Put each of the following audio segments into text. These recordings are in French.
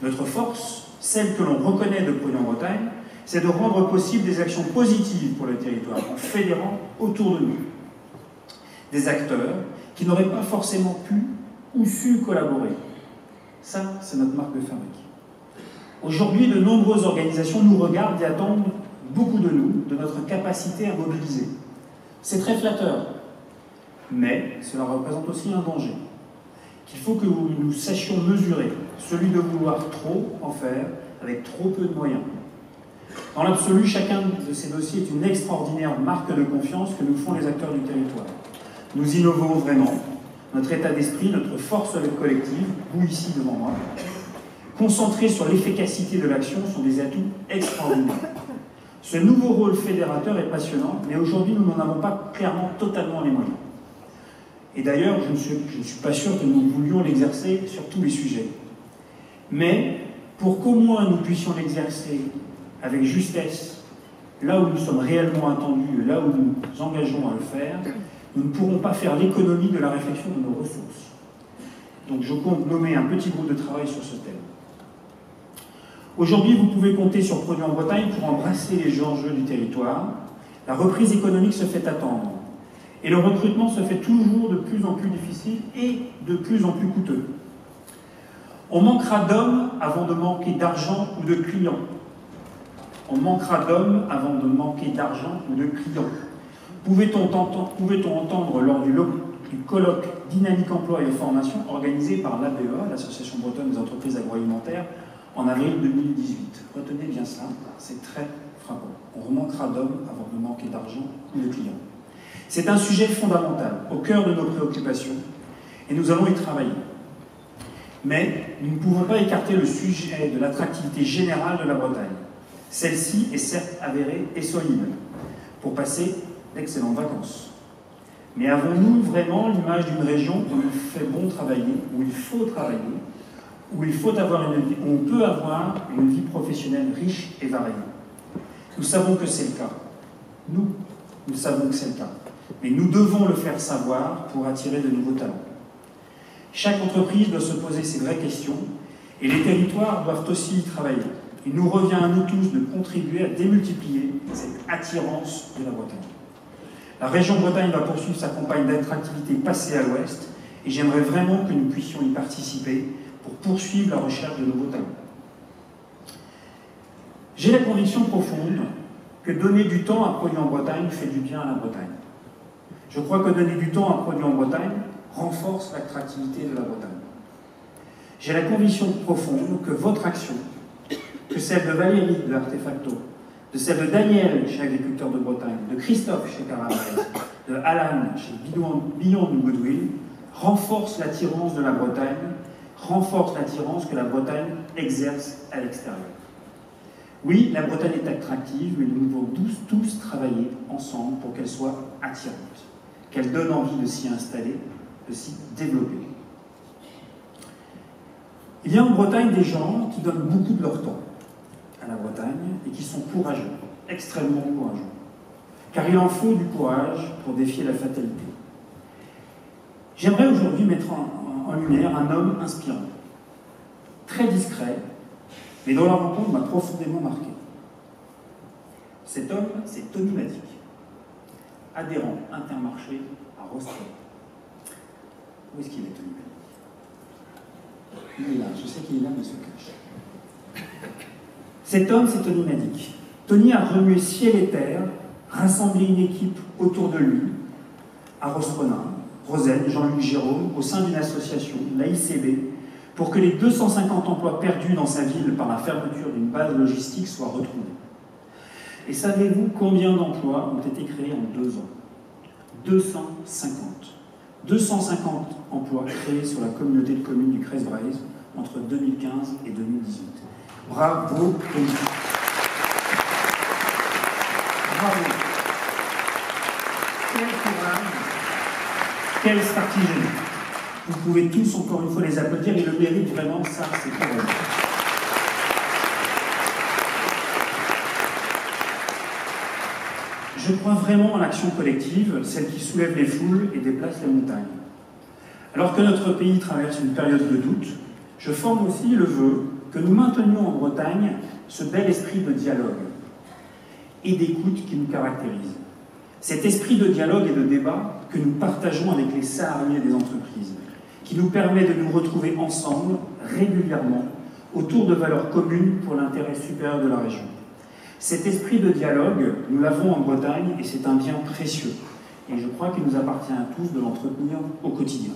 Notre force, celle que l'on reconnaît de Pognon-Bretagne, c'est de rendre possible des actions positives pour le territoire en fédérant autour de nous des acteurs qui n'auraient pas forcément pu ou su collaborer. Ça, c'est notre marque de fabrique. Aujourd'hui, de nombreuses organisations nous regardent et attendent beaucoup de nous, de notre capacité à mobiliser. C'est très flatteur, mais cela représente aussi un danger qu'il faut que nous sachions mesurer, celui de vouloir trop en faire avec trop peu de moyens. Dans l'absolu, chacun de ces dossiers est une extraordinaire marque de confiance que nous font les acteurs du territoire. Nous innovons vraiment. Notre état d'esprit, notre force collective, vous ici devant moi, concentrés sur l'efficacité de l'action, sont des atouts extraordinaires. Ce nouveau rôle fédérateur est passionnant, mais aujourd'hui nous n'en avons pas clairement totalement les moyens. Et d'ailleurs, je ne suis pas sûr que nous voulions l'exercer sur tous les sujets. Mais pour qu'au moins nous puissions l'exercer avec justesse, là où nous sommes réellement attendus, là où nous nous engageons à le faire, nous ne pourrons pas faire l'économie de la réflexion de nos ressources. Donc je compte nommer un petit groupe de travail sur ce thème. Aujourd'hui, vous pouvez compter sur Pognon-Bretagne pour embrasser les enjeux du territoire. La reprise économique se fait attendre. Et le recrutement se fait toujours de plus en plus difficile et de plus en plus coûteux. On manquera d'hommes avant de manquer d'argent ou de clients. On manquera d'hommes avant de manquer d'argent ou de clients. Pouvait-on entendre lors du colloque Dynamique Emploi et Formation organisé par l'ABEA, l'Association bretonne des entreprises agroalimentaires, en avril 2018. Retenez bien ça, c'est très frappant. On manquera d'hommes avant de manquer d'argent ou de clients. C'est un sujet fondamental, au cœur de nos préoccupations, et nous allons y travailler. Mais nous ne pouvons pas écarter le sujet de l'attractivité générale de la Bretagne. Celle-ci est certes avérée et solide, pour passer d'excellentes vacances. Mais avons-nous vraiment l'image d'une région où il fait bon travailler, où il faut travailler, où on peut avoir une vie professionnelle riche et variée? Nous savons que c'est le cas. Nous savons que c'est le cas. Mais nous devons le faire savoir pour attirer de nouveaux talents. Chaque entreprise doit se poser ces vraies questions et les territoires doivent aussi y travailler. Il nous revient à nous tous de contribuer à démultiplier cette attirance de la Bretagne. La région Bretagne va poursuivre sa campagne d'attractivité passée à l'ouest et j'aimerais vraiment que nous puissions y participer pour poursuivre la recherche de nouveaux talents. J'ai la conviction profonde que donner du temps à Pognon-Bretagne fait du bien à la Bretagne. Je crois que donner du temps à Pognon-Bretagne renforce l'attractivité de la Bretagne. J'ai la conviction profonde que votre action, que celle de Valérie de Artefacto, de celle de Daniel chez Agriculteurs de Bretagne, de Christophe chez Caravelle, de Alan chez Beyond Goodwill, renforce l'attirance de la Bretagne, renforce l'attirance que la Bretagne exerce à l'extérieur. Oui, la Bretagne est attractive, mais nous devons tous travailler ensemble pour qu'elle soit attirante, qu'elle donne envie de s'y installer, de s'y développer. Il y a en Bretagne des gens qui donnent beaucoup de leur temps à la Bretagne et qui sont courageux, extrêmement courageux. Car il en faut du courage pour défier la fatalité. J'aimerais aujourd'hui mettre en lumière un homme inspirant, très discret, mais dont la rencontre m'a profondément marqué. Cet homme, c'est Tony Matic, adhérent Intermarché à Roscoe. Où est-ce qu'il est, Tony Matic? Il est là, je sais qu'il est là, mais il se cache. Cet homme, c'est Tony Matic. Tony a remué ciel et terre, rassemblé une équipe autour de lui, à Rosconin, Rosen, Jean-Luc Jérôme, au sein d'une association, l'AICB, pour que les 250 emplois perdus dans sa ville par la fermeture d'une base logistique soient retrouvés. Et savez-vous combien d'emplois ont été créés en 2 ans? 250. 250 emplois créés sur la communauté de communes du Crest-Braise entre 2015 et 2018. Bravo, Tony. Bravo. Quel courage, quelle stratégie. Vous pouvez tous, encore une fois, les applaudir. Ils le méritent vraiment, ça, c'est courageux. Je crois vraiment en l'action collective, celle qui soulève les foules et déplace les montagnes. Alors que notre pays traverse une période de doute, je forme aussi le vœu que nous maintenions en Bretagne ce bel esprit de dialogue et d'écoute qui nous caractérise. Cet esprit de dialogue et de débat que nous partageons avec les salariés des entreprises, qui nous permet de nous retrouver ensemble, régulièrement, autour de valeurs communes pour l'intérêt supérieur de la région. Cet esprit de dialogue, nous l'avons en Bretagne et c'est un bien précieux. Et je crois qu'il nous appartient à tous de l'entretenir au quotidien.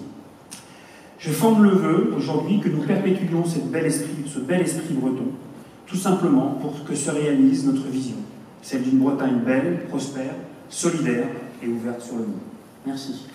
Je forme le vœu aujourd'hui que nous perpétuions ce bel esprit breton, tout simplement pour que se réalise notre vision, celle d'une Bretagne belle, prospère, solidaire et ouverte sur le monde. Merci.